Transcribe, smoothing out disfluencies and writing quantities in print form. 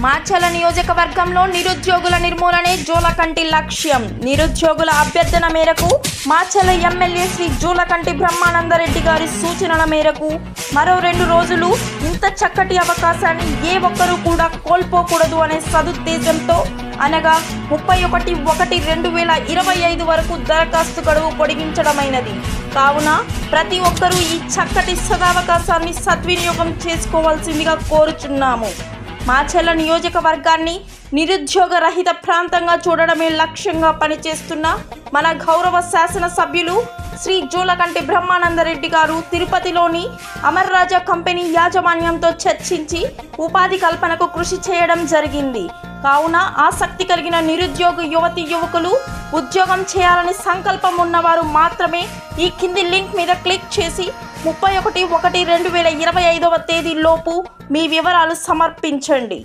మాచర్ల నియోజకవర్గంలో నిరుద్యోగుల నిర్మూలనే జూలకంటి లక్ష్యం. నిరుద్యోగుల అభ్యర్థన మేరకు మాచర్ల ఎమ్మెల్యే శ్రీ జూలకంటి బ్రహ్మానందరెడ్డి గారి సూచనల మేరకు మరో 2 రోజులు ఇంత చక్కటి అవకాశాన్ని ఏ ఒక్కరూ కూడా కోల్పోకూడదు అనే సదుద్దేశంతో అనగా 31/1/2025 వరకు దరఖాస్తు గడువు పొడిగించడమైనది. కావున ప్రతి ఒక్కరూ ఈ చక్కటి సదవకాశాన్ని సద్వినియోగం చేసుకోవాల్సిందిగా కోరుచున్నాము. మాచర్ల నియోజకవర్గాన్ని నిరుద్యోగ రహిత ప్రాంతంగా చూడడమే లక్ష్యంగా పనిచేస్తున్న మన గౌరవ శాసన సభ్యులు శ్రీ జూలకంటి బ్రహ్మానందరెడ్డి గారు తిరుపతిలోని అమర్ రాజా కంపెనీ యాజమాన్యంతో చర్చించి ఉపాధి కల్పనకు కృషి చేయడం జరిగింది. కావున ఆసక్తి కలిగిన నిరుద్యోగ యువతి యువకులు ఉద్యోగం చేయాలని సంకల్పం ఉన్నవారు మాత్రమే ఈ కింది లింక్ మీద క్లిక్ చేసి 31/1/2025 తేదీలోపు మీ వివరాలు సమర్పించండి.